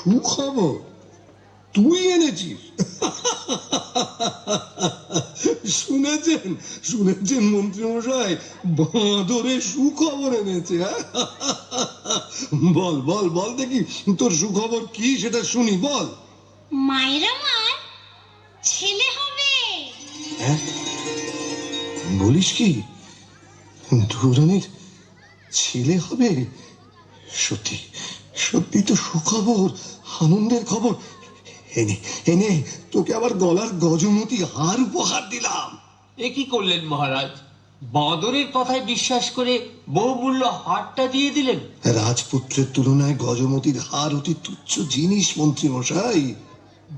সুখবর তুই এনেছিস? শুনেছেন শুনেছেন মন্ত্রী মশাই, বাঁদরের সুখবর এনেছে। বল বল বল দেখি, তোর সুখবর কি সেটা শুনি, বল। মায়ের আমার ছেলে হবে। হ্যাঁ, বলিস কি? দুরানির ছেলে হবে? সত্যি সত্যি তো সুখবর, আনন্দের খবর। এনে এনে তোকে আবার গলার গজমতি হার উপহার দিলাম। এ কি করলেন মহারাজ? বাঁদরের কথায় বিশ্বাস করে বহুমূল্য হারটা দিয়ে দিলেন। রাজপুত্রের তুলনায় গজমতির হার অতি তুচ্ছ জিনিস মন্ত্রী মশাই।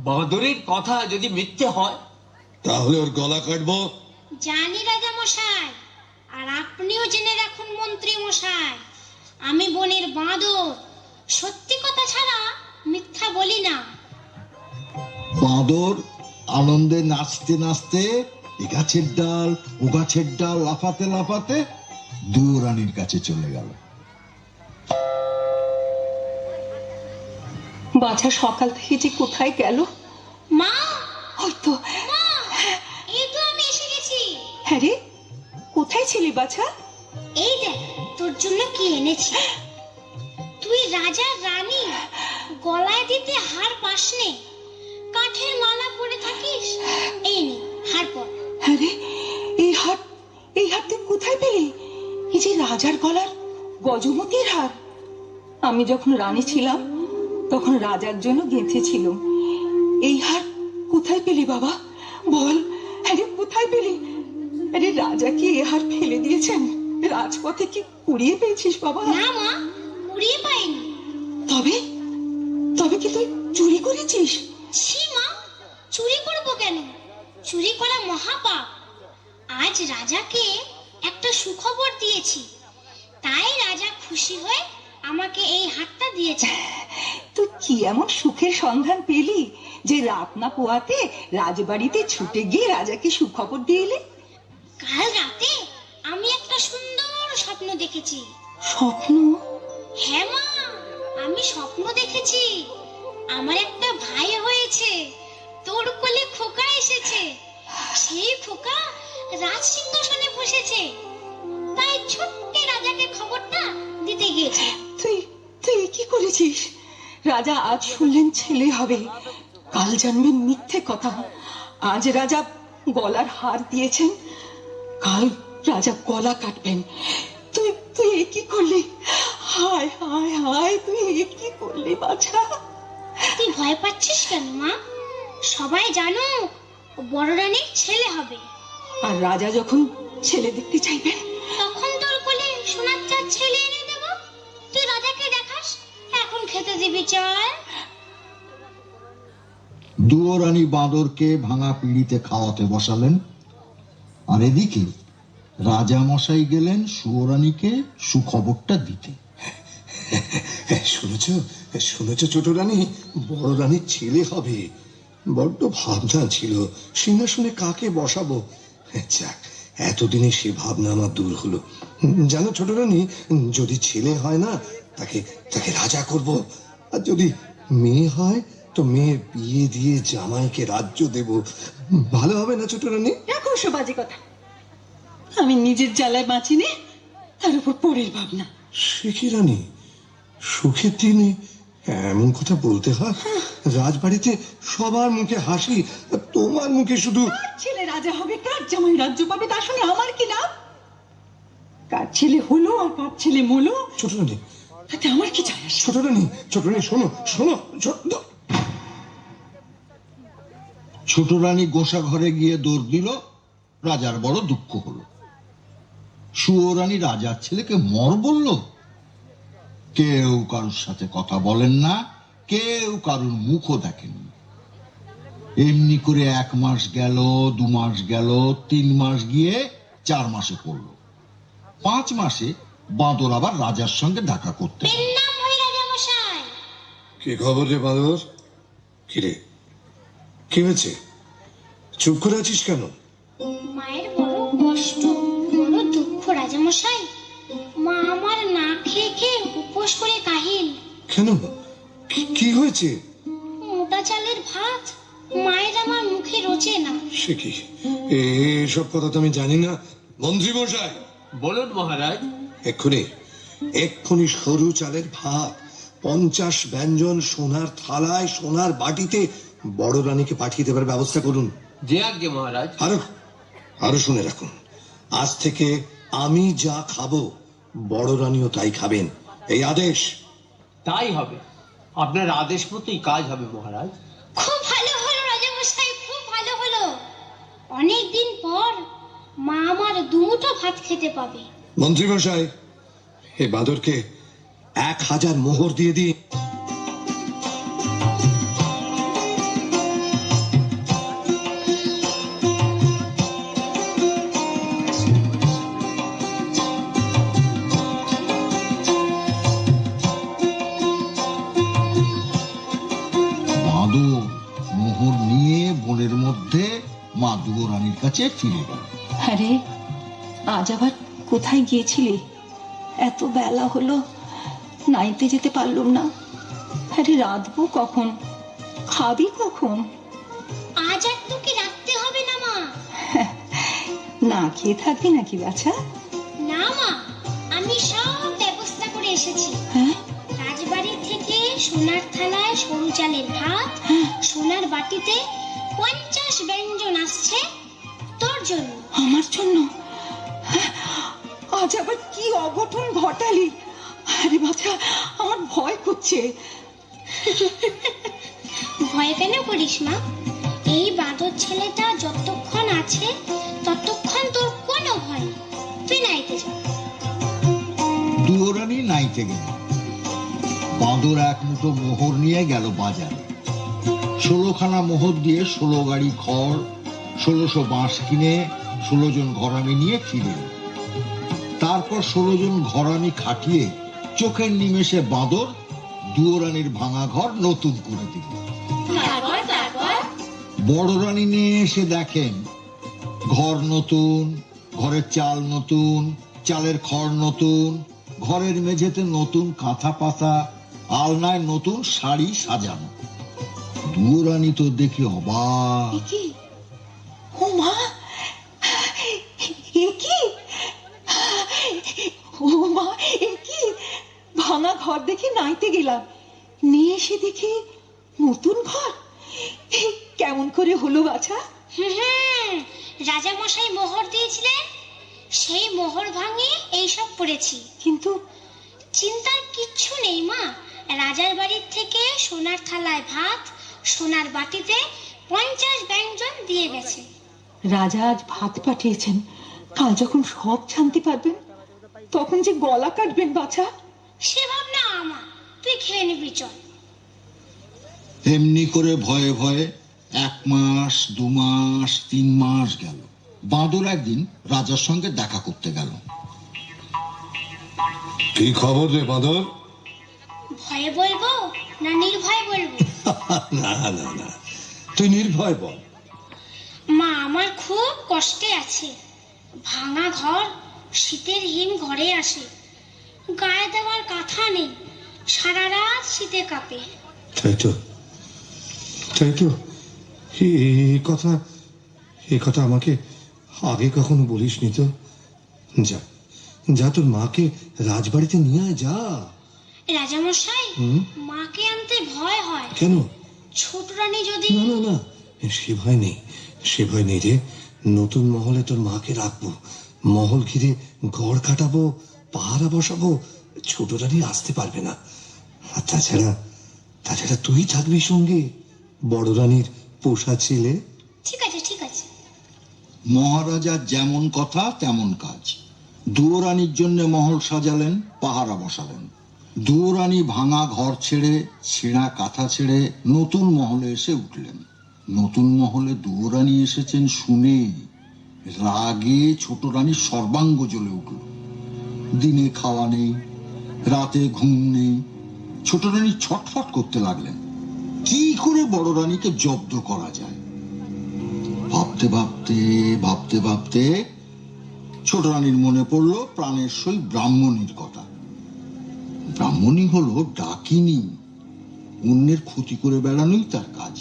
বাঁদরের কথা যদি মিথ্যে হয় তাহলে ওর গলা কাটবো। জানি রাজা মশাই, আর আপনিও জেনে রাখুন মন্ত্রী মশাই, আমি বনের বাঁদর, সত্যি কথা ছাড়া মিথ্যা বলি না। বাঁদর আনন্দে নাচতে নাচতে এ গাছের ডাল ও গাছের ডাল লাফাতে লাফাতে দুরানির কাছে চলে গেল। বাছা সকাল থেকে যে কোথায় গেল? মা, হয়তো। মা, এই তো আমি এসে গেছি। হ্যাঁ রে, কোথায় ছিলি বাছা? এই দেখ তোর জন্য কি এনেছি। তুই রাজা রানী, গলায় দিতে হার পাসনে, কাঠের মালা পরে থাকিস। এই নে হার পর। হ্যাঁ রে, এই হার তুই কোথায় পেলি? এই যে রাজার গলার গজমতির হার। আমি যখন রানী ছিলাম তখন রাজার জন্য গেঁথেছিল। এই হার কোথায় পেলি বাবা? বল, হ্যাঁ রে, কোথায় পেলি? আরে রাজা কি এ হার ফেলে দিয়েছেন? রাজপথে কি কুড়িয়ে পেয়েছিস বাবা? না মা, কুড়িয়ে পাইনি। তবে তবে কি তুই চুরি করেছিস? ছি মা, চুরি করব কেন? চুরি করা মহাপাপ। আজ রাজাকে একটা সুখবর দিয়েছি, তাই রাজা খুশি হয়ে আমাকে এই হারটা দিয়েছে। তুই কি এমন সুখের সন্ধান পেলি যে রাত না পোয়াতে রাজবাড়িতে ছুটে গিয়ে রাজাকে সুখবর দিয়ে এলি? কাল রাতে আমি একটা সুন্দর স্বপ্ন দেখেছি। স্বপ্ন? হ্যাঁ মা, আমি স্বপ্ন দেখেছি আমার একটা ভাই হয়েছে, তোর কোলে খোকা এসেছে, সেই খোকা রাজ সিংহাসনে বসেছে। তাই ছোট্ট রাজাকে খবরটা দিতে গিয়েছে। তুই তুই কি করেছিস? রাজা আজ শুনলেন ছেলে হবে, কাল জানবেন মিথ্যে কথা। আজ রাজা গলার হার দিয়েছেন, কাল রাজা গলা কাটবেন। তুই তুই এ কি করলি? হায় হায় হায়, তুই এ কি করলি বাছা? তুই ভয় পাচ্ছিস কেন মা? সবাই জানো বড় রানীর ছেলে হবে। আর রাজা যখন ছেলে দেখতে চাইবেন তখন তোর কোলে সোনার চাঁদ ছেলে এনে দেব, তুই রাজাকে দেখাস। এখন খেতে দিবি চল। দুরানি বাঁদরকে ভাঙা পিঁড়িতে খাওয়াতে বসালেন, আর এদিকে রাজা মশাই গেলেন সুয়োরানীকে সুখবরটা দিতে। শুনেছ শুনেছ ছোট রানী, বড় রানীর ছেলে হবে। বড্ড ভাবনা ছিল সিংহাসনে কাকে বসাবো। যাক, এতদিনে সে ভাবনা আমার দূর হলো। জানো ছোট রানী, যদি ছেলে হয় না তাকে তাকে রাজা করব, আর যদি মেয়ে হয় তো মেয়ের বিয়ে দিয়ে জামাইকে রাজ্য দেব। ভালো হবে না ছোট রানী? রাখো সব বাজে কথা। আমি নিজের জ্বালায় বাঁচি নে, তার উপর পরের ভাবনা। সে কি রানী, সুখের দিনে এমন কথা বলতে হয়? রাজবাড়িতে সবার মুখে হাসি, আর তোমার মুখে শুধু। কার ছেলে রাজা হবে, কার জামাই রাজ্য পাবে, তার সঙ্গে আমার কি লাভ? কার ছেলে হলো আর কার ছেলে মলো, ছোট রানী, তাতে আমার কি যায় আসে? ছোট রানী, ছোট রানী, শোনো শোনো। ছোট রানী গোসা ঘরে গিয়ে দৌড় দিল। রাজার বড় দুঃখ হলো। সুয়োরানী রাজার ছেলেকে মর বলল। কেউ কারোর সাথে কথা বলেন না, কেউ কারোর মুখও দেখেননি। এমনি করে 1 মাস গেল, 2 মাস গেল, 3 মাস গিয়ে 4 মাসে পড়লো। 5 মাসে বাঁদর আবার রাজার সঙ্গে দেখা করতে গেল। নাম হই রাজা মশাই। কি খবর রে বাঁদর? কি রে, কি হয়েছে? চুপ করে আছিস কেন? মায়ের বড় কষ্ট, বড় দুঃখ রাজা মশাই। মা আমার না খেয়ে খেয়ে উপোস করে কাহিল। কেন কি হয়েছে? মোটা চালের ভাত মায়ের আমার মুখে রোচে না। সে কি? এসব কথা তো আমি জানি না। মন্ত্রী মশাই, বলুন মহারাজ। এক্ষুনি এক্ষুনি সরু চালের ভাত 50 ব্যঞ্জন সোনার থালায় সোনার বাটিতে বড় রানীকে পাঠিয়ে দেবার ব্যবস্থা করুন। যে আজ্ঞে মহারাজ। আরো আরো শুনে রাখুন, আজ থেকে আমি যা খাবো বড় রানীও তাই খাবেন, এই আদেশ। তাই হবে, আপনার আদেশ মতোই কাজ হবে মহারাজ। খুব ভালো হলো রাজামশাই, খুব ভালো হলো। অনেকদিন পর মা আমার দুটো ভাত খেতে পাবে। মন্ত্রী মশাই, এ বাঁদরকে 1000 মোহর দিয়ে দিন। বাঁদর মোহর নিয়ে বনের মধ্যে মা দুয়োরানীর কাছে ফিরে গেল। আরে আজ আবার কোথায় গিয়েছিলে? এত বেলা হলো, নাইতে যেতে পারলুম না। আরে রাঁধবো কখন, খাবি কখন? আজ আর তোকে রাখতে হবে না মা। না খেয়ে থাকবি নাকি বাছা? না মা, আমি সব ব্যবস্থা করে এসেছি। হ্যাঁ, রাজবাড়ি থেকে সোনার থালায় সরু চালের ভাত, সোনার বাটিতে 50 ব্যঞ্জন আসছে তোর জন্য। আমার জন্য? আজ আবার কি অঘটন ঘটালি? আরে বাছা, আমার ভয় করছে। ভয় কেন করিস মা? এই বাঁদর ছেলেটা যতক্ষণ আছে ততক্ষণ তোর কোনো ভয় নেই। তুই নাইতে যা। দুয়োরানী নাইতে গেল। বাঁদর এক মুঠো মোহর নিয়ে গেল বাজারে। 16খানা মোহর দিয়ে 16 গাড়ি খড়, 1600 বাঁশ কিনে 16 জন ঘরামি নিয়ে ফিরে এলো। তারপর 16 জন ঘরামি খাটিয়ে চোখের নিমেষে বাঁদর দুয়োরানীর ভাঙা ঘর নতুন করে দিল। বড় রানী নিয়ে এসে দেখেন ঘর নতুন, ঘরের চাল নতুন, চালের খড় নতুন, ঘরের মেঝেতে নতুন কাঁথা পাতা, আলনায় নতুন শাড়ি সাজানো। দুয়োরানী তো দেখে অবাক। এ কি? ও মা, এ কি? ও মা, এ কি? ভাঙা ঘর দেখে নাইতে গেলাম, নিয়ে এসে দেখি নতুন ঘর। কেমন করে হলো বাছা? রাজা মশাই মোহর দিয়েছিলেন, সেই মোহর ভাঙে এইসব পড়েছি। কিন্তু চিন্তার কিচ্ছু নেই মা। রাজার বাড়ির থেকে সোনার থালায় ভাত, সোনার বাটিতে 50 ব্যঞ্জন দিয়ে গেছে। রাজা আজ ভাত পাঠিয়েছেন, কাল যখন সব জানতে পারবেন তখন যে গলা কাটবেন বাছা। সে ভাবনা আমার, তুই খেয়ে নিবি চল। এমনি করে ভয়ে ভয়ে 1 মাস, 2 মাস, 3 মাস গেল। বাঁদর একদিন রাজার সঙ্গে দেখা করতে গেল। কি খবর রে বাঁদর? ভয়ে বলবো না নির্ভয়ে বলবো? না না না, তুই নির্ভয় বল। মা আমার খুব কষ্টে আছে। ভাঙা ঘর, শীতের হিম ঘরে আসে, গায়ে দেওয়ার কাঁথা নেই, সারা রাত শীতে কাঁপে। তাই তো, তাই তো। এই কথা আমাকে আগে কখনো বলিসনি তো। যা যা, তোর মাকে রাজবাড়িতে নিয়ে আয়, যা। রাজামশাই, মাকে আনতে ভয় হয়। কেন? ছোট রানী যদি... না না না, সে ভয় নেই, সে ভয় নেই রে। নতুন মহলে তোর মাকে রাখবো, মহল ঘিরে ঘর কাটাবো, পাহারা বসাবো, ছোট রানী আসতে পারবে না। আর তাছাড়া তুই থাকবি সঙ্গে, বড় রানীর পোষা ছেলে। ঠিক আছে ঠিক আছে। মহারাজার যেমন কথা তেমন কাজ। দুয়োরানীর জন্য মহল সাজালেন, পাহারা বসালেন। দুয়োরানী ভাঙা ঘর ছেড়ে, ছেঁড়া কাঁথা ছেড়ে নতুন মহলে এসে উঠলেন। নতুন মহলে দুয়োরানী এসেছেন শুনে রাগে ছোট রানীর সর্বাঙ্গ জ্বলে উঠল। দিনে খাওয়া নেই, রাতে ঘুম নেই। ছোট রানী ছটফট করতে লাগলেন, কি করে বড় রানীকে জব্দ করা যায়। ভাবতে ভাবতে ভাবতে ভাবতে ছোট রানীর মনে পড়লো প্রাণের সই ব্রাহ্মণীর কথা। ব্রাহ্মণী হলো ডাকিনী, অন্যের ক্ষতি করে বেড়ানোই তার কাজ।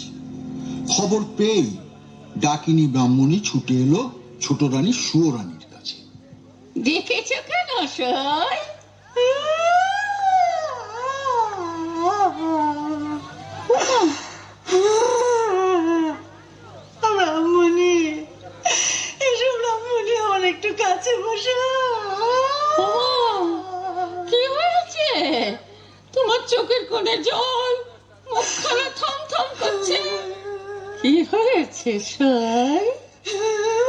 খবর পেয়েই ডাকিনী ব্রাহ্মণী ছুটে এলো ছোট রানী সুয়োরানীর কাছে। দেখেছ কেন সই? ব্রাহ্মণী, এসব ব্রাহ্মণী আমার একটু কাছে বসো। কি হয়েছে? তোমার চোখের কোণে জল, মুখখানা থম থম করছে। কি হয়েছে সই?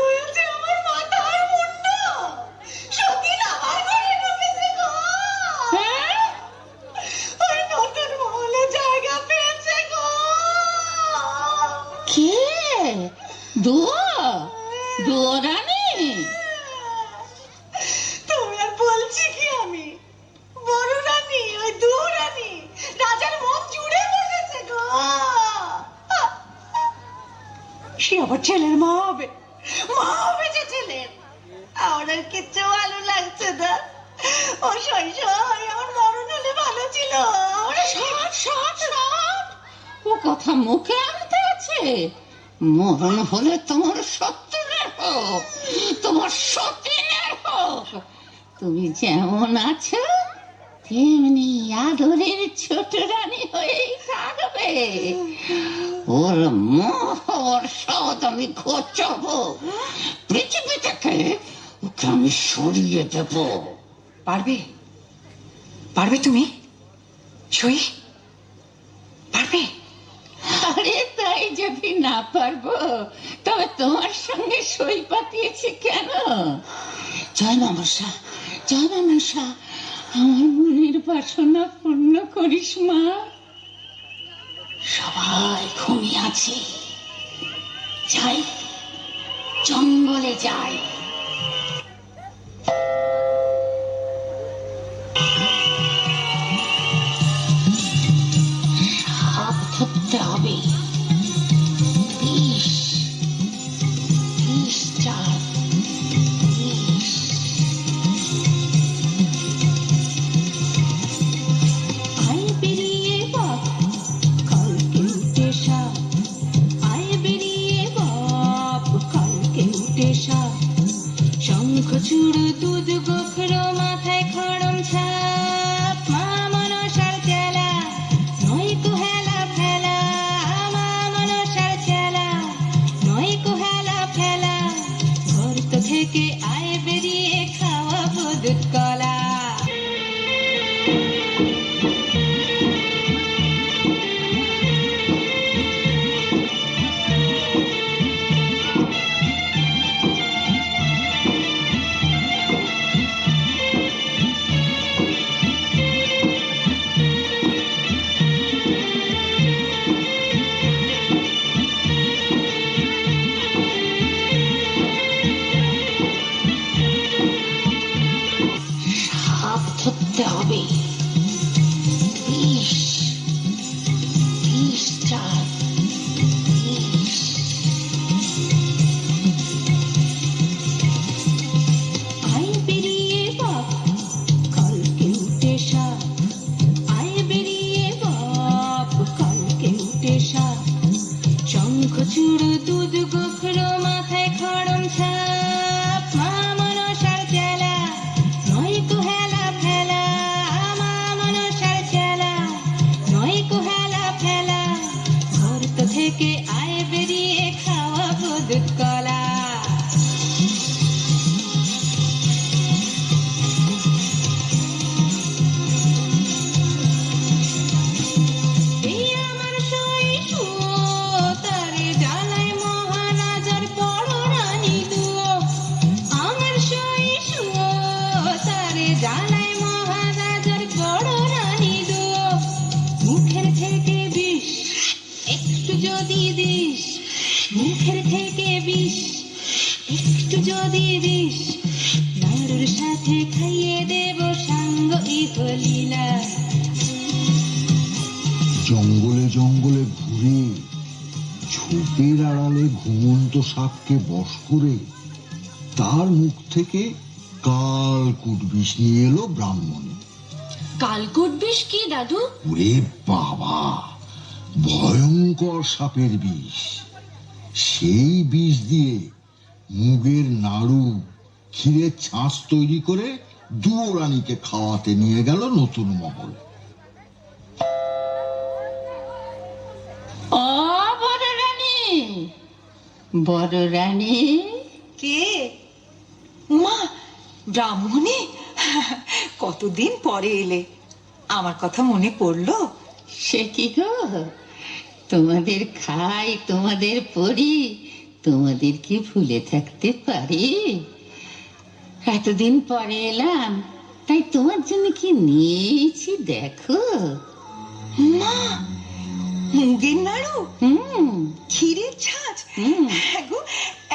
হয়েছে আমার মাথার মুন্ড। সতীন আমার ঘরে ঢুকেছে গো। হ্যাঁ? ওই নতুন মহলে জায়গা পেয়েছে গো। কে? দুয়ো রানী? তুমি আর বলছি কি আমি? বড় রানী, ওই দু রানী রাজার মন জুড়ে বসেছে গো। সে আবার ছেলের মা হবে, মা হবে যে ছেলের। আমার আর কিচ্ছু ভালো লাগছে না। ও শৈশব আমার মরণ হলে ভালো ছিল। ও কথা মুখে আনতে আছে? মরণ হলে তোমার শত্রুর হোক, তোমার সতীনের হোক, তুমি যেমন আছো তেমনি আদরের ছোট রানী হয়েই থাকবে। ওর মোহ, ওর সদ আমি ঘোচাবো। পৃথিবী থেকে ওকে আমি সরিয়ে দেব। পারবে? পারবে তুমি? সই পারবে? আরে তাই যদি না পারবো তবে তোমার সঙ্গে সই পাতিয়েছি কেন? জয় মামসা, জয় মামসা, আমার মনের বাসনা পূর্ণ করিস মা। সবাই ঘুমিয়ে আছে, যাই জঙ্গলে যাই। সাপ ধরতে হবে। বিষ, বিষ চাই, বিষ। আয় বেরিয়ে বাপ, কালকে উঠে সাপ। আয় বেরিয়ে বাপ, কালকে উঠে সাপ। শঙ্খ চূড় দুধ গোখর মাথায় খড়ম ছাপ। মা মনসার চেলা, নয় কুহেলা ফেলা। মা মনসার চেলা, নয় কুহেলা ফেলা। ঘর থেকে আয় বেরিয়ে খাওয়াবো দুধ কলা। সাপ ধরতে হবে। বিষ, বিষ চাই, বিষ। আয় বেরিয়ে বাপ, কালকে উঠে সাপ। আয় বেরিয়ে বাপ, কালকে উঠে সাপ। শঙ্খ চূড় দুধ গোখর মাথায় খড়ম ছাপ। মা মনসার চেলা, নয় কুহেলা ফেলা। মা মনসার চেলা, নয় কুহেলা ফেলা। ঘর থেকে আয় বেরিয়ে খাওয়াবো দুধ কলা। এই আমার শৈশব, তারে জ্বালায় মহারাজার বড় রানী দুয়ো। আমার শৈশব, তারে জ্বালায় মহারাজার বড় রানী দুয়ো। মুখের থেকে বিষ একটু যদি দিস, মুখের থেকে বিষ একটু যদি দিস। নাড়ুর সাথে খাইয়ে দেব সাঙ্গ ইহলীলা। জঙ্গলে জঙ্গলে ঘুরে ঝোপের আড়ালে ঘুমন্ত সাপকে বশ করে তার মুখ থেকে কালকুট বিষ নিয়ে এলো ব্রাহ্মণী। কালকুট বিষ কি দাদু? ওরে বাবা, ভয়ঙ্কর সাপের বিষ। সেই বিষ দিয়ে মুগের নাড়ু, ক্ষীরের ছাঁচ তৈরি করে দুয়োরানীকে খাওয়াতে নিয়ে গেল নতুন মহল। ও বড় রানী, বড় রানী, কে? মা, ব্রাহ্মণী, কতদিন পরে এলে, আমার কথা মনে পড়লো? সে কি গো, তোমাদের খাই, তোমাদের পড়ি, তোমাদের কি ভুলে থাকতে পারি? এতদিন পরে এলাম, তাই তোমার জন্য কি নিয়েছি দেখো। মা, মুগের নাড়ু, ক্ষীরের ছাঁচ, হুম। হ্যাঁ গো,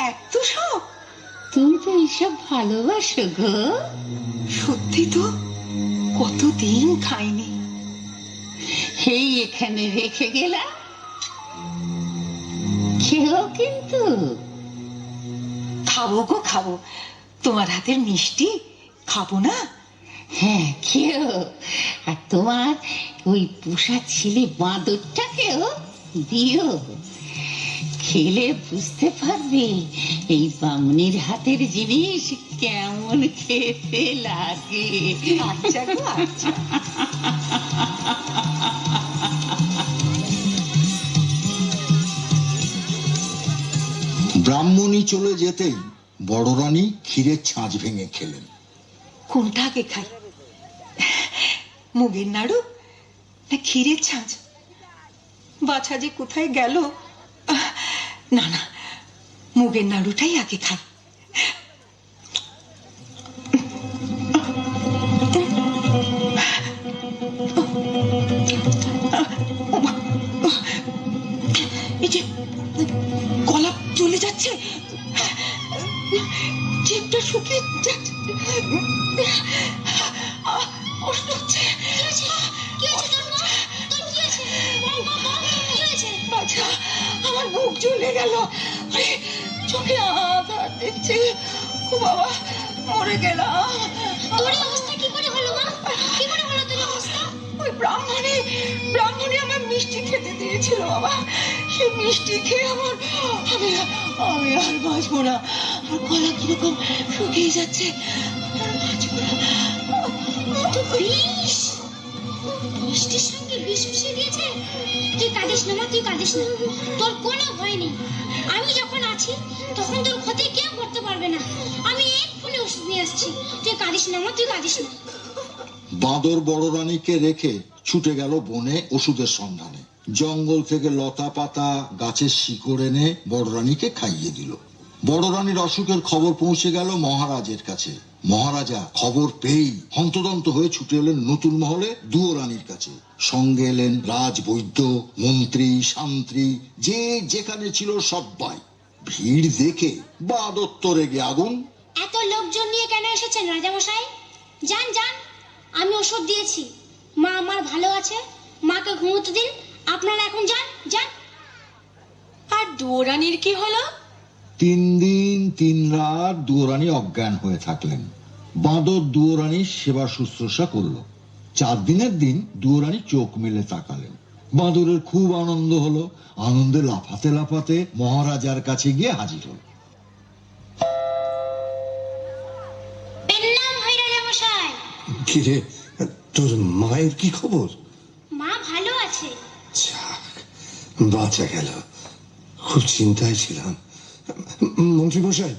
এত সব। তুমি তো এইসব ভালোবাসো গো। সত্যি তো, কতদিন খাইনি। এই এখানে রেখে গেলাম, খেও কিন্তু। খাবো গো খাবো, তোমার হাতের মিষ্টি খাবো না? হ্যাঁ খেও, আর তোমার ওই পোষা ছেলে বাঁদরটাকেও দিও। খেলে বুঝতে পারবে এই বামুনির হাতের জিনিস কেমন খেতে লাগে। আচ্ছা গো, আচ্ছা। ব্রাহ্মণী চলে যেতেই বড় রানী ক্ষীরের ছাঁচ ভেঙে খেলেন। কোনটা আগে খাই, মুগের নাড়ু না ক্ষীরের ছাঁচ? বাছা যে কোথায় গেল। না না, মুগের নাড়ুটাই আগে খাই। এই যে গলা চলে যাচ্ছে, জিভটা শুকিয়ে যাচ্ছে, কষ্ট হচ্ছে। কি হয়েছে তোর মা? তোর কি হয়েছে? বল, বল, বল, কি হয়েছে? আচ্ছা, আমার বুক জ্বলে গেল, আরে চোখে আঘাত দিচ্ছে। ও বাবা, মরে গেলাম। তোর এই অবস্থা কি করে হলো মা? কি করে হলো তোর এই অবস্থা? ওই ব্রাহ্মণী আমার মিষ্টি খেতে দিয়েছিল বাবা। সেই মিষ্টি খেয়ে আমি আর বাঁচবো না। আর গলা কিরকম শুকিয়ে যাচ্ছে, আর বাঁচবো না। বিষ? মিষ্টির সঙ্গে বিষ মিশিয়ে দিয়েছে? তুই কাঁদিস না মা, তুই কাঁদিস না, তোর কোনো ভয় নেই। আমি যখন আছি তখন তোর ক্ষতি কেউ করতে পারবে না। আমি এক্ষুনি ওষুধ নিয়ে আসছি, তুই কাঁদিস না মা, তুই কাঁদিস না। বাঁদর বড় রানীকে রেখে ছুটে গেল বনে ওষুধের সন্ধানে। জঙ্গল থেকে লতা পাতা, গাছের শিকড় এনে বড় রানীকে খাইয়ে দিল। বড় রানীর অসুখের খবর পৌঁছে গেল মহারাজের কাছে। মহারাজা খবর পেয়েই হন্তদন্ত হয়ে ছুটে এলেন নতুন মহলে দুয়োরানীর কাছে। সঙ্গে এলেন রাজবৈদ্য, মন্ত্রী, শান্ত্রী, যে যেখানে ছিল সবাই। ভিড় দেখে বাঁদর তো রেগে আগুন। এত লোকজন নিয়ে কেন এসেছেন রাজামশাই? যান যান, আমি ওষুধ দিয়েছি, মা আমার ভালো আছে, মাকে ঘুমোতে দিন। আপনারা এখন যান যান। আর দুয়োরানীর কি হলো? 3 দিন 3 রাত দুয়োরানী অজ্ঞান হয়ে থাকলেন। বাঁদর দুয়োরানীর সেবা শুশ্রূষা করল। 4 দিনের দিন দুয়োরানী চোখ মেলে তাকালেন। বাঁদরের খুব আনন্দ হলো। আনন্দে লাফাতে লাফাতে মহারাজার কাছে গিয়ে হাজির হল। পেন্নাম হয় রাজামশাই। কিরে, তোর মায়ের কি খবর? মা ভালো আছে। যাক, বাঁচা গেল, খুব চিন্তায় ছিলাম। মন্ত্রীমশাই,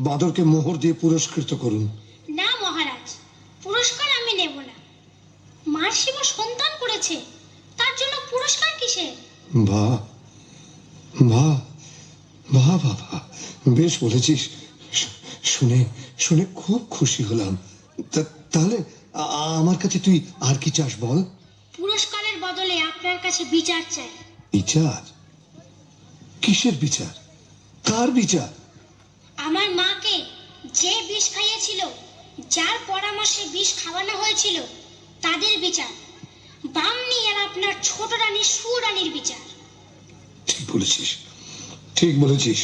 বাঁদরকে মোহর দিয়ে পুরস্কৃত করুন। না মহারাজ, পুরস্কার আমি নেব না। মার শিব সন্তান করেছে, তার জন্য পুরস্কার কিসে? বাহ বাহ বাহ বাবা, বেশ বলেছিস। শুনে শুনে খুব খুশি হলাম। তাহলে আমার কাছে তুই আর কি চাস বল? পুরস্কারের বদলে আপনার কাছে বিচার চাই। বিচার? কিসের বিচার? কার বিচার? আমার মাকে যে বিষ খাইয়েছিল, যার পরামর্শে বিষ খাওয়ানো হয়েছিল, তাদের বিচার। বামনি আর আপনার ছোট রানী সুরানীর বিচার। ঠিক বলেছিস, ঠিক বলেছিস।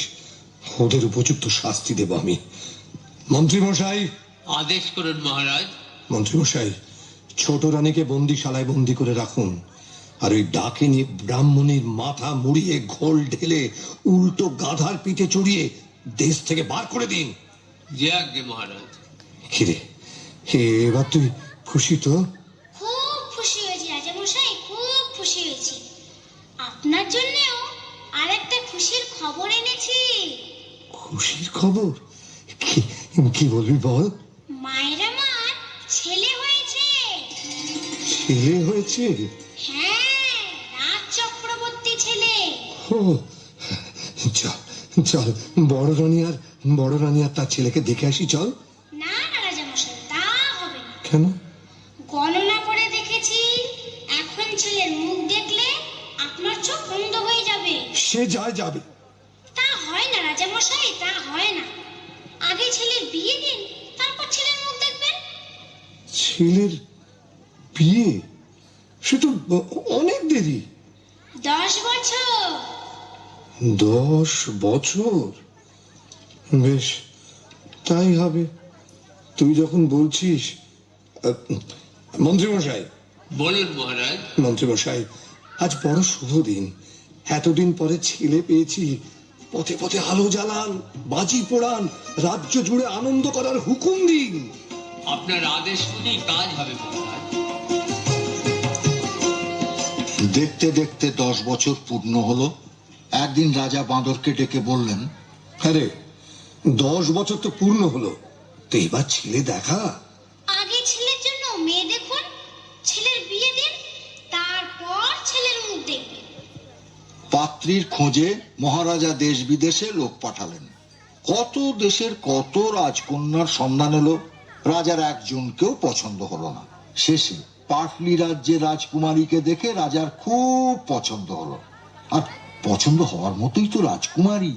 ওদের উপযুক্ত শাস্তি দেব আমি। মন্ত্রীমশাই, আদেশ করুন মহারাজ। মন্ত্রীমশাই, ছোট রানীকে বন্দিশালায় বন্দি করে রাখুন। আর ওই ডাকিনী ব্রাহ্মণীর মাথা মুড়িয়ে ঘোল ঢেলে উল্টো গাধার পিঠে চড়িয়ে দেশ থেকে বার করে দিন। যে আজ্ঞে মহারাজ। কিরে, এবার তুই খুশি তো? খুব খুশি হয়েছি রাজামশাই, খুব খুশি হয়েছি। আপনার জন্যও আর একটা খুশির খবর এনেছি। খুশির খবর? কি বলবি বল। মায়ের আমার ছেলে হয়েছে। ছেলে হয়েছে? হ্যাঁ, রাজ চক্রবর্তী ছেলে। ও, চল চল, বড় রানী আর তার ছেলেকে দেখে আসি, চল। না না রাজামশাই, তা হবে না। কেন? গণনা করে দেখেছি, এখন ছেলের মুখ দেখলে আপনার চোখ বন্ধ হয়ে যাবে। সে যায় যাবে। তা হয় না রাজামশাই, তা হয় না। আগে ছেলের বিয়ে দিন, তারপর ছেলের মুখ দেখবেন। ছেলের বিয়ে? সে তো অনেক দেরি। 10 বছর। 10 বছর? বেশ, তাই হবে, তুই যখন বলছিস। মন্ত্রীমশাই, বলুন মহারাজ। মন্ত্রীমশাই, আজ বড় শুভ দিন। এতদিন পরে ছেলে পেয়েছি। পথে পথে আলো জ্বালান, বাজি পোড়ান, রাজ্য জুড়ে আনন্দ করার হুকুম দিন। আপনার আদেশ মতোই কাজ হবে মহারাজ। দেখতে দেখতে 10 বছর পূর্ণ হলো। একদিন রাজা বাঁদরকে ডেকে বললেন, আরে, 10 বছর তো পূর্ণ হলো, তো এবার ছেলে দেখা। আগে ছেলের জন্য মেয়ে দেখুন, ছেলের বিয়ে দিন, তারপর ছেলের মুখ দেখবেন। পাত্রীর খোঁজে মহারাজা দেশ বিদেশে লোক পাঠালেন। কত দেশের কত রাজকন্যার সন্ধান এলো, রাজার একজনকেও পছন্দ হলো না। শেষে পাটলি রাজ্যের রাজকুমারীকে দেখে রাজার খুব পছন্দ হলো। আর পছন্দ হওয়ার মতোই তো রাজকুমারী,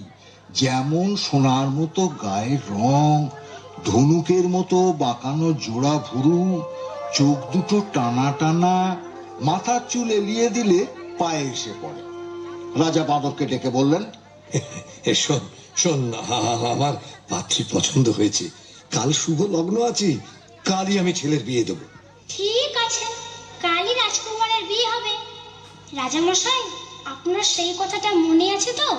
যেমন সোনার মতো গায়ের রং, ধনুকের মতো বাঁকানো জোড়া ভুরু, চোখ দুটো টানা টানা, মাথার চুল এলিয়ে দিলে পায়ে এসে পড়ে। রাজা বাঁদরকে ডেকে বললেন, শোন শোন, আমার পাত্রী পছন্দ হয়েছে। কাল শুভ লগ্ন আছে, কালই আমি ছেলের বিয়ে দেবো। ঠিক আছে, কালই রাজকুমারের বিয়ে হবে। রাজামশাই, আপনার সেই কথাটা মনে আছে তো?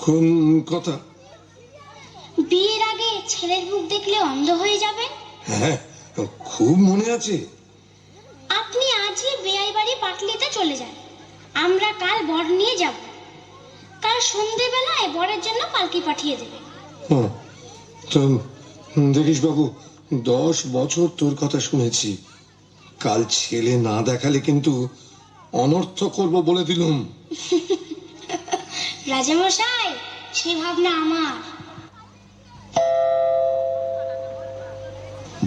কোন কথা? বিয়ের আগে ছেলের মুখ দেখলে অন্ধ হয়ে যাবেন। হ্যাঁ, খুব মনে আছে। আপনি আজই বেয়াই বাড়ি পাটলিতে চলে যান, আমরা কাল বর নিয়ে যাব। কাল সন্ধেবেলায় বরের জন্য পালকি পাঠিয়ে দেবেন। তো দেখিস বাবু, 10 বছর তোর কথা শুনেছি। কাল ছেলে না দেখালে কিন্তু অনর্থ করব বলে দিলুম। রাজামশাই, সেই ভাবনা আমার।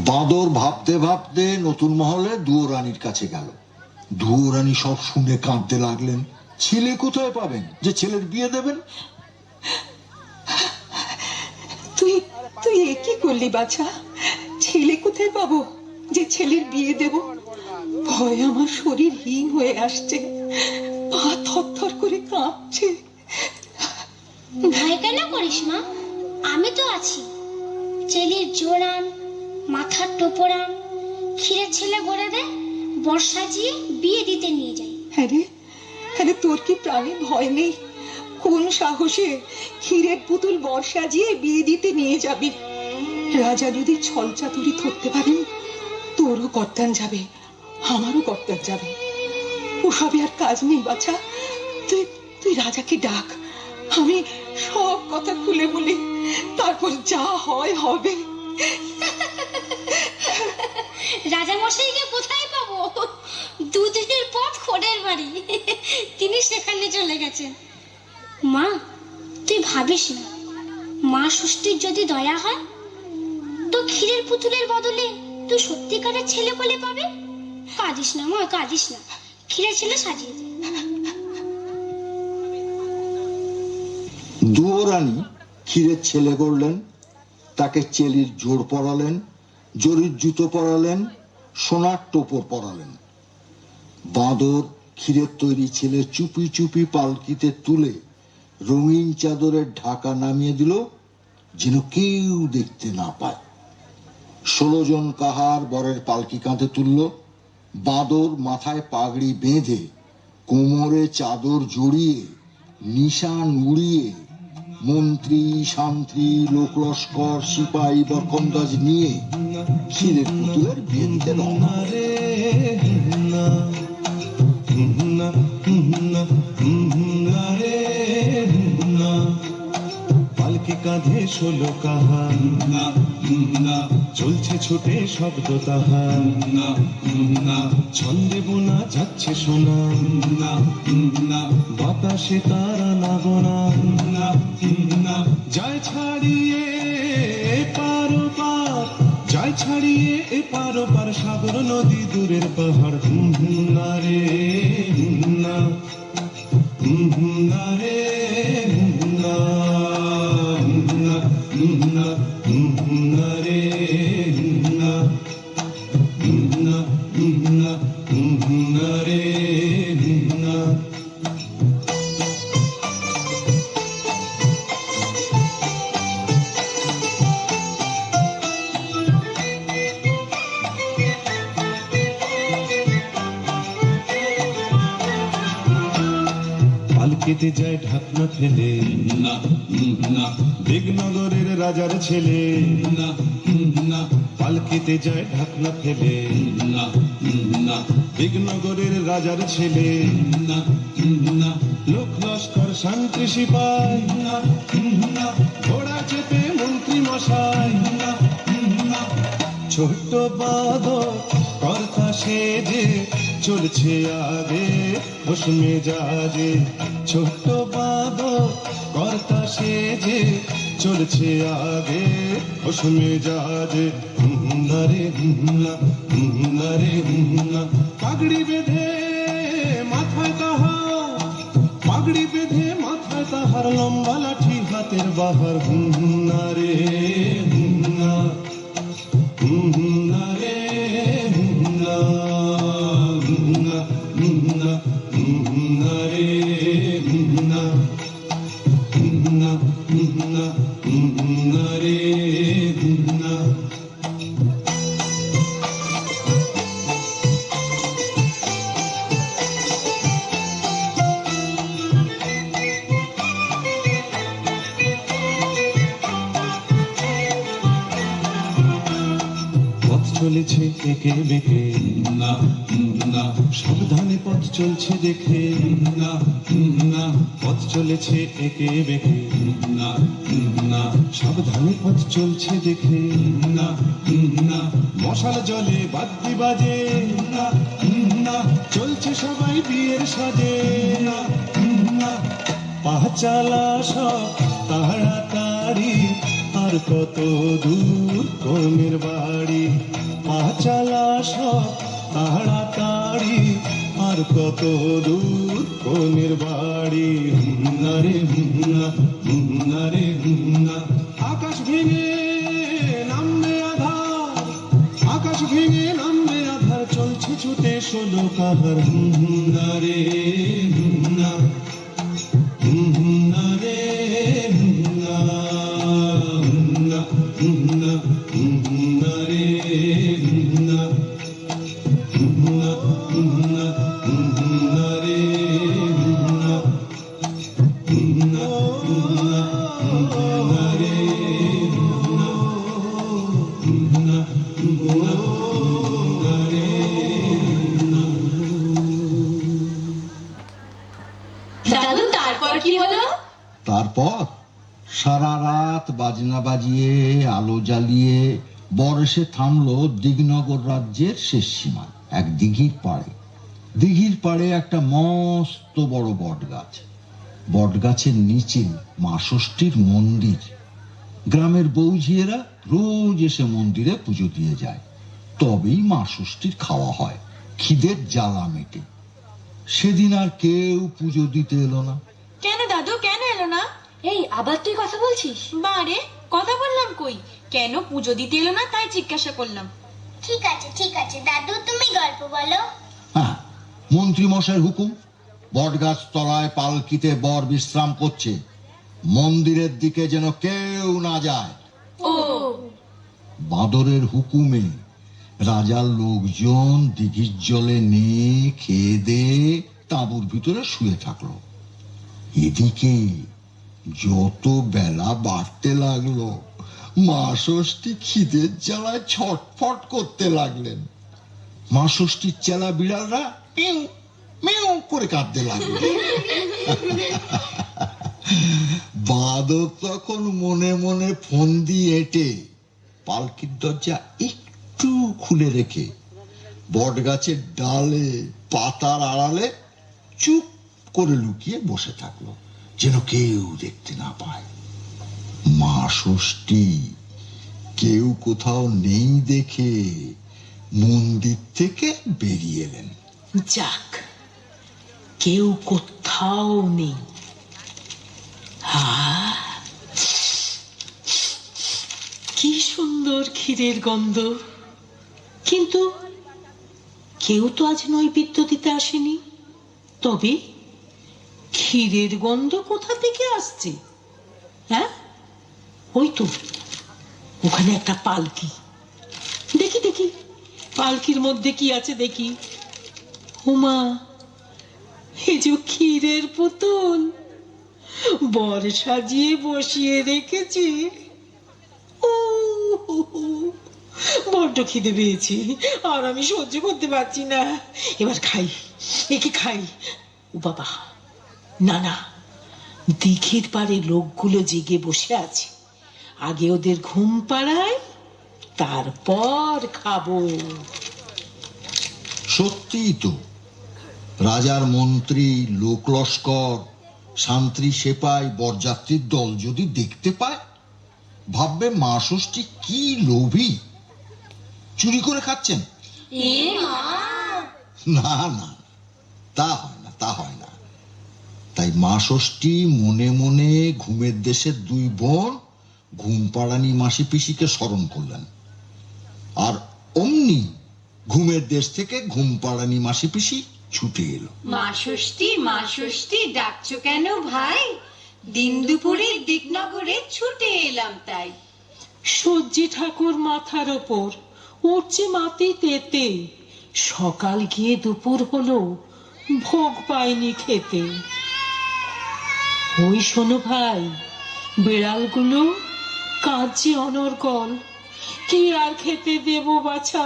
বাঁদর ভাবতে ভাবতে নতুন মহলে দুয়োরানীর কাছে গেল। দুয়োরানী সব শুনে কাঁদতে লাগলেন। ছেলে কোথায় পাবেন যে ছেলের বিয়ে দেবেন? তুই তুই এ কি করলি বাছা? ছেলে কোথায় পাবো যে ছেলের বিয়ে দেব? ভয় আমার শরীর হিম হয়ে আসছে, পা থরথর করে কাঁপছে। ভয় কেন করিস মা, আমি তো আছি। চেলির জোড়ান, মাথার টোপরান, ক্ষীরের ছেলে গড়ে দে, বর সাজিয়ে বিয়ে দিতে নিয়ে যাই। হ্যাঁ রে, তোর কি প্রাণে ভয় নেই? কোন সাহসে ক্ষীরের পুতুল বর সাজিয়ে বিয়ে দিতে নিয়ে যাবি? রাজা যদি ছল চাতুরি ধরতে পারেন, তোরও কর্তান যাবে, আমারও কর্তান যাবে। ওসবে আর কাজ নেই বাছা। তুই রাজাকে ডাক, আমি সব কথা খুলে বলি, তারপর যা হয় হবে। রাজামশাইকে কোথায় পাবো? 2 দিনের পথ খোড়ের বাড়ি, তিনি সেখানে চলে গেছেন। মা, তুই ভাবিস না, মা ষষ্ঠীর যদি দয়া হয় তো ক্ষীরের পুতুলের বদলে তুই সত্যিকারের ছেলে বলে পাবে। কাঁদিস না মা, কাঁদিস না, ক্ষীরের ছেলে সাজিয়ে দে। দুয়োরানী ক্ষীরের ছেলে গড়লেন, তাকে চেলির জোড় পরালেন, জরির জুতো পরালেন, সোনার টোপর পরালেন। বাঁদর ক্ষীরের তৈরি ছেলে চুপি চুপি পালকিতে তুলে রঙিন চাদরের ঢাকা নামিয়ে দিল, যেন কেউ দেখতে না পায়। 16 জন কাহার বরের পালকি কাঁধে তুলল। বাঁদর মাথায় পাগড়ি বেঁধে কোমরে চাদর জড়িয়ে, নিশান উড়িয়ে, মন্ত্রী শান্ত্রী লোকলস্কর সিপাহী বরকন্দাজ নিয়ে ক্ষীরের পুতুলের বিয়ে দিতে রওনা হলো। পালকি কাঁধে 16 কাহার, চলছে ছোটে শব্দ তাহার, ছন্দে বোনা যাচ্ছে সোনা, বাতাসে তারা না গোনা, যায় ছাড়িয়ে এপার ওপার, যায় ছাড়িয়ে এপার ওপার, সাগর নদী দূরের পাহাড়। না রে না, না রে না, না না, না রে না, না না, না রে না। পালকিতে যায় ঢাকনা ফেলে, দিগনগরের রাজার ছেলে। পালকিতে যায় ঢাকনা ফেলে, দিগনগরের রাজার ছেলে। লোক লস্কর শান্তি সিপাই, ঘোড়া চেপে মন্ত্রী মশাই। ছোট্ট বাঁদর কর্তা সেজে চলছে আগে হোশ মেজাজে। ছোট্ট বাঁদর কর্তা সেজে চলছে আগে হোশ মেজাজে। না রে না, না রে না, পাগড়ি বেঁধে মাথায় তাহার, পাগড়ি বেঁধে মাথায় তাহার, লম্বা লাঠি হাতের বাহার। না রে না, না রে না, না না, না রে না, না না, না রে না। পথ চলেছে একে বেঁকে, না না, সাবধানে পথ চলছে দেখে। না না, পথ চলেছে একে বেঁকে, না না, সাবধানে পথ চলছে দেখে। না না, মশাল জলে বাদ্যি বাজে। না না, চলছে সবাই বিয়ের সাজে। না না, পা চালা সব তাড়াতাড়ি, আর কত দূর কনের বাড়ি। পা চালা সব তাড়াতাড়ি, আর কত দূর কনের বাড়ি। না রে না, না রে না, আকাশ ভেঙে নামবে আধার, আকাশ ভেঙে নামবে আধার, চলছে ছুটে 16 কাহার। না রে না, না রে না, না না, না রে না, না না, না রে না, না না, না রে না, না না, না রে না। দাদু তারপর কি হলো? তারপর সারা রাত বাজনা বাজিয়ে আলো জ্বালিয়ে বর্ষে থামলো দিগনগর রাজ্যের শেষ সীমা এক দিঘির পাড়ে। দিঘির পাড়ে একটা মস্ত বড় বট গাছ, বট গাছের নিচে মা ষষ্ঠীর মন্দির। গ্রামের বৌঝিয়েরা রোজ এসে মন্দিরে পুজো দিয়ে যায়, তবেই মা ষষ্ঠীর খাওয়া হয়, খিদের জ্বালা মেটে। সেদিন আর কেউ পুজো দিতে এলো না। কেন দাদু, কেন এলো না? এই আবার তুই কথা বলছিস? বারে কথা বললাম কই, কেন পুজো দিতে এলো না তাই জিজ্ঞাসা করলাম। ঠিক আছে দাদু, তুমি গল্প বলো। হ্যাঁ, মন্ত্রী মশাইয়ের হুকুম, বট গাছ তলায় পালকিতে বর বিশ্রাম করছে, মন্দিরের দিকে যেন কেউ না যায়। ও বাঁদরের হুকুমে রাজার লোকজন দিঘির জলে নিয়ে খেয়ে দিয়ে তাঁবুর ভিতরে শুয়ে থাকলো। এদিকে যত বেলা বাড়তে লাগলো, মা ষষ্ঠী খিদের জ্বালায় ছটফট করতে লাগলেন। মা ষষ্ঠীর চেলা বিড়ালরা পিউ মিউ করে কাঁদতে লাগলো। বাঁদর তখন মনে মনে ফোন দিয়ে এঁটে পালকির দরজা একটু খুলে রেখে বট গাছের ডালে পাতার আড়ালে চুপ করে লুকিয়ে বসে থাকলো, যেন কেউ দেখতে না পায়। মা ষষ্ঠী কেউ কোথাও নেই দেখে মন্দির থেকে বেরিয়ে এলেন। যাক, কেউ কোথাও নেই। কি সুন্দর ক্ষীরের গন্ধ, কিন্তু কেউ তো আজ নৈবেদ্য দিতে আসেনি। তবে ক্ষীরের গন্ধ কোথা থেকে আসছে? হ্যাঁ, ওই তো ওখানে একটা পালকি। দেখি দেখি পালকির মধ্যে কি আছে দেখি। উমা, এই যে ক্ষীরের পুতুল বর সাজিয়ে বসিয়ে রেখেছে। বড্ড খিদে পেয়েছি, আর আমি সহ্য করতে পারছি না। এবার খাই, একে খাই। ও বাবা, না না, দিঘির পাড়ে লোকগুলো জেগে বসে আছে, আগে ওদের ঘুম পাড়ায়, তারপর খাবো। সত্যিই তো, রাজার মন্ত্রী, লোক লস্কর, শান্ত্রী, সেপাই, বরযাত্রীর দল যদি দেখতে পায়, ভাববে মা ষষ্ঠী কি লোভী, চুরি করে খাচ্ছেন। না না, তা হয় না, তা হয় না। তাই মা ষষ্ঠী মনে মনে ঘুমের দেশের দুই বোন ঘুমপাড়ানি মাসি পিসিকে স্মরণ করলেন, আর অমনি ঘুমের দেশ থেকে ঘুমপাড়ানি মাসি পিসি ছুটে এলো। মা ষষ্ঠী ডাকছো কেন ভাই? দিন দুপুরে দিকনগরে ছুটে এলাম তাই। সূর্যি ঠাকুর মাথার ওপর উঠছে মাটি তেতে, সকাল গিয়ে দুপুর হলো, ভোগ পাইনি খেতে। ওই শোনো ভাই, বিড়ালগুলো কাঁদছে অনর্গল। কি আর খেতে দেব বাছা,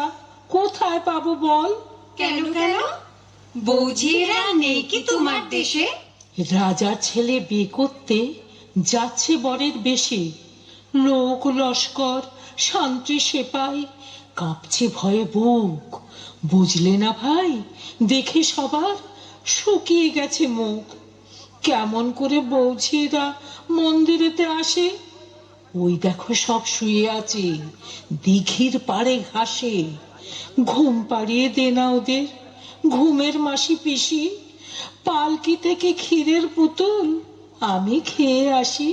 কোথায় পাবো বল? কেন কেন? বৌঝিরা নেই কি তোমার দেশে? রাজার ছেলে বিয়ে করতে যাচ্ছে বরের বেশে, লোক লস্কর, শান্তি, সেপাই কাঁপছে ভয়ে বুক। বুঝলে না ভাই, দেখে সবার শুকিয়ে গেছে মুখ। কেমন করে বৌঝিরা মন্দিরেতে আসে? ওই দেখো সব শুয়ে আছে দিঘির পাড়ে ঘাসে। ঘুম পাড়িয়ে দে না ওদের, ঘুমের মাসি পিসি। পালকি থেকে ক্ষীরের পুতুল আমি খেয়ে আসি।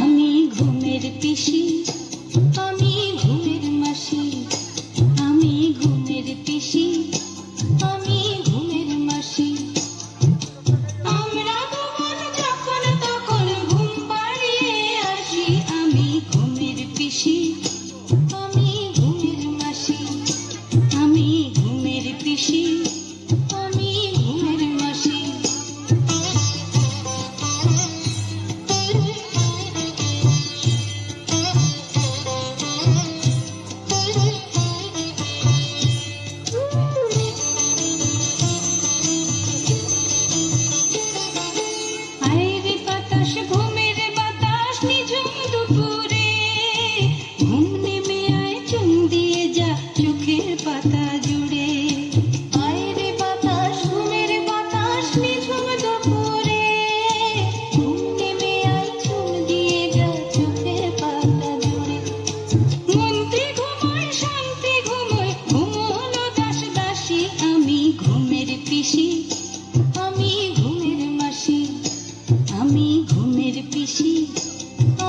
আমি ঘুমের পিসি, আমি ঘুমের মাসি, আমি ঘুমের পিসি, আমি ঘুমের মাসি। আমরা দুজন যখন তখন ঘুম পাড়িয়ে আসি। আমি ঘুমের পিসি, আমি ঘুমের মাসি, আমি ঘুমের পিসি, আমি ঘুমের মাসি। আইরে বাতাস, ঘুমের বাতাস, নিঝুম দুপুরে ঘুম নেমে আয়, চুন দিয়ে যা চোখের পাতা জুড়ে। আইরে বাতাস, ঘুমের বাতাস, নিঝুম দুপুরে ঘুম নেমে আয়, চুন দিয়ে যা চোখের পাতা জুড়ে। মন্ত্রী ঘুমোয়, শান্তি ঘুমোয়, ঘুমোলো দাস দাসী। আমি ঘুমের পিসি, আমি ঘুমের মাসি, আমি ঘুমের পিসি,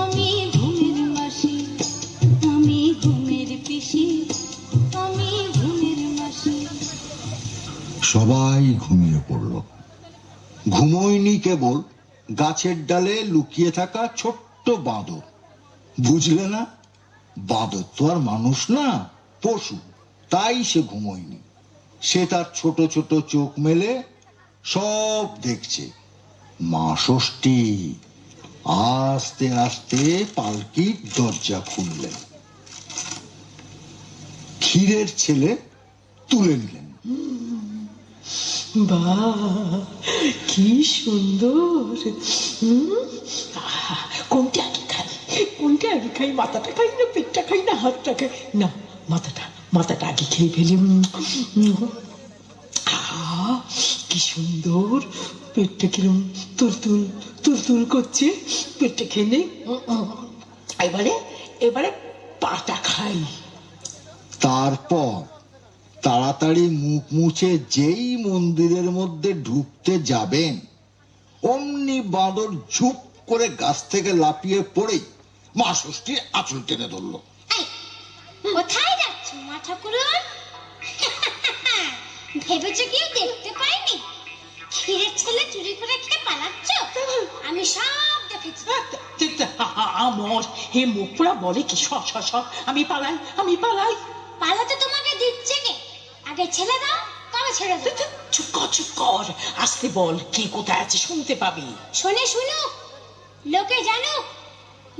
আমি ঘুমের মাসি, আমি ঘুমের পিসি, আমি ঘুমের মাসি। সবাই ঘুমিয়ে পড়ল। ঘুমোয়নি কেবল গাছের ডালে লুকিয়ে থাকা ছোট্ট বাঁদর। বুঝলে না, বাঁদর তো আর মানুষ না, পশু, তাই সে ঘুমোয়নি। সে তার ছোট ছোট চোখ মেলে সব দেখছে। মা ষষ্ঠী আস্তে আস্তে পালকির দরজা খুললেন, ক্ষীরের ছেলে তুলে নিলেন। বাহ, কি সুন্দর! কোনটা আগে খাই, কোনটা আগে খাই? মাথাটা খাই না পেটটা খাই না হাতটা খাই? না, মাথাটা আগে খেয়ে ফেলি। কি সুন্দর! পেটটা কিরম তুলতুল করছে। পেটটা খেয়ে নেই। এবারে পাটা খাই। তারপর তাড়াতাড়ি মুখ মুছে যেই মন্দিরের মধ্যে ঢুকতে যাবেন, অমনি বাঁদর ঝুপ করে গাছ থেকে লাফিয়ে পড়েই মা ষষ্ঠীর আঁচল টেনে ধরলো। এই, কোথায় যাচ্ছ মা ঠাকুরন? ভেবেছো কেউ দেখতে পাইনি? ক্ষীরের ছেলে চুরি করে খেয়ে পালাচ্ছ? আমি সব দেখেছি। আমর হে মুখ পোড়া বলে কি? সব আমি পালাই। পালাতে তোমাকে দিচ্ছে কে? আগে ছেড়ে দাও, তবে ছেড়ে দাও। চুপ কর, আসতে বল, কে কোথায় আছে শুনতে পাবি। শুনুক, লোকে জানুক,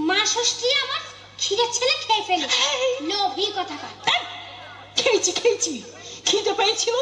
মা ষষ্ঠী আমার ক্ষীরের ছেলে খেয়ে ফেলে। লোভী কোথাকার। খেয়েছি, খিদে পেয়েছিল